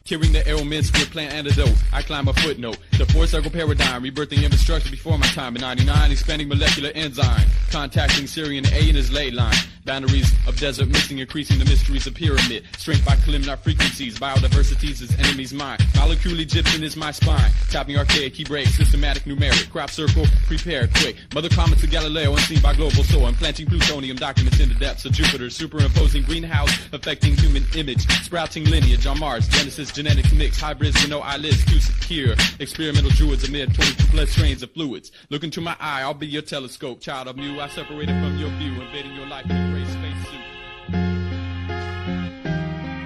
Curing the ailments with plant antidote. I climb a footnote. The four-circle paradigm, rebirthing infrastructure before my time. In 99, expanding molecular enzyme. Contacting Syrian A in his ley line. Boundaries of desert mixing, increasing the mysteries of pyramid. Strength by climbing our frequencies. Biodiversity's his enemy's mind. Molecule Egyptian is my spine. Tapping archaic Hebraic, systematic numeric. Crop circle, prepare quick. Mother comets of Galileo, unseen by global soil. Implanting plutonium documents in the depths of Jupiter. Superimposing greenhouse, affecting human image. Sprouting lineage on Mars. Genesis, genetic mix. Hybrids with no eyelids, too secure. Experimental druids amid 22 plus strains of fluids. Look into my eye, I'll be your telescope. Child of you, I separated from your view. Invading your life in a gray spacesuit.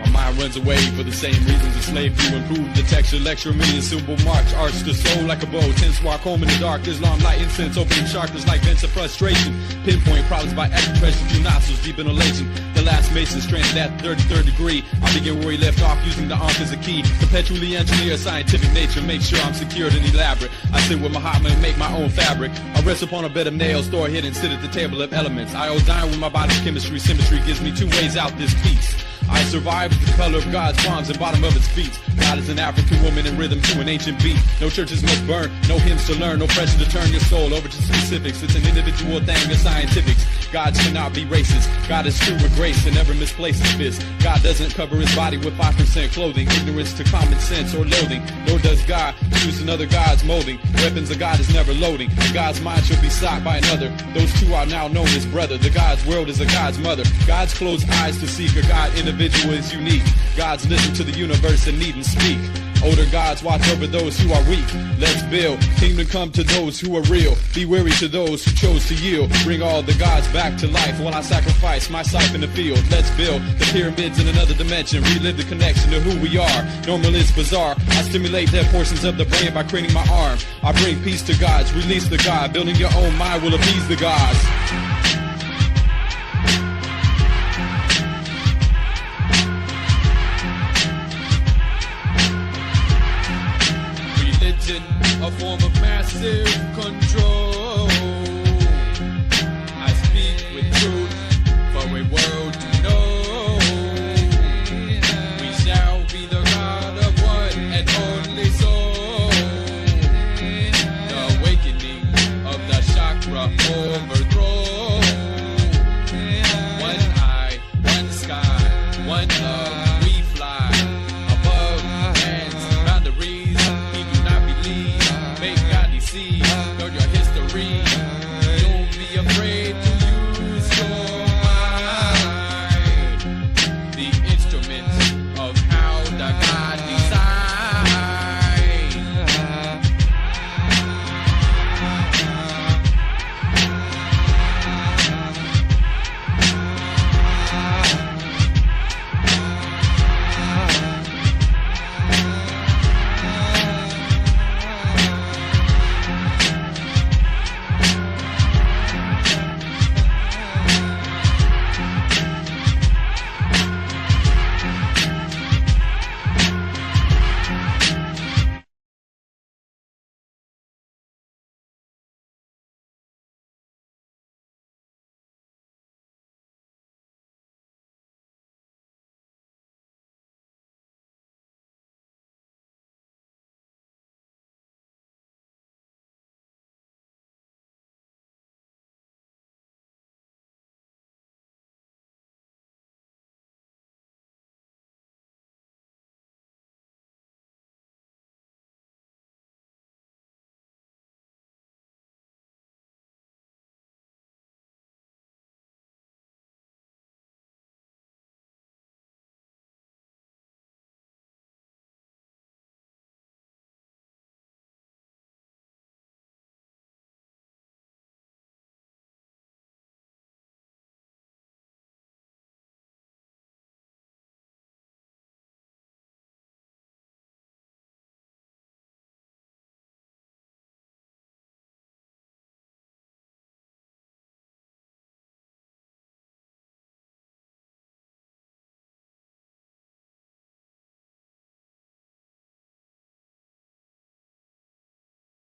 My mind runs away for the same reasons a slave to improve the texture. Lecture me a symbol march, arch the soul like a bow. Tense walk home in the dark, Islam light incense, opening chakras like vents of frustration. Pinpoint problems by acupressure through nostrils, deep inhalation. The last mason stranded at the 33rd degree. I begin where he left off, using the ankh as a key. Perpetually engineer scientific nature, make sure I'm secured and elaborate. I sit with Muhammad and make my own fabric. I rest upon a bed of nails, store hidden, sit at the table of elements. I dine with my body's chemistry, symmetry gives me two ways out this piece. I survive with the color of God's palms and bottom of its feet. God is an African woman in rhythm to an ancient beat. No churches must burn, no hymns to learn, no pressure to turn your soul over to specifics. It's an individual thing of scientifics. God cannot be racist. God is true with grace and never misplaces this. God doesn't cover his body with 5% clothing. Ignorance to common sense or loathing. Nor does God use another God's molding. Weapons of God is never loading. God's mind shall be sought by another. Those two are now known as brother. The God's world is a God's mother. God's closed eyes to seek a God individual is unique. God's listen to the universe and needn't speak. Older gods watch over those who are weak. Let's build. Kingdom come to those who are real. Be wary to those who chose to yield. Bring all the gods back to life while I sacrifice my sight in the field. Let's build the pyramids in another dimension. Relive the connection to who we are. Normal is bizarre. I stimulate dead portions of the brain by craning my arm. I bring peace to gods. Release the God. Building your own mind will appease the gods. A form of massive control.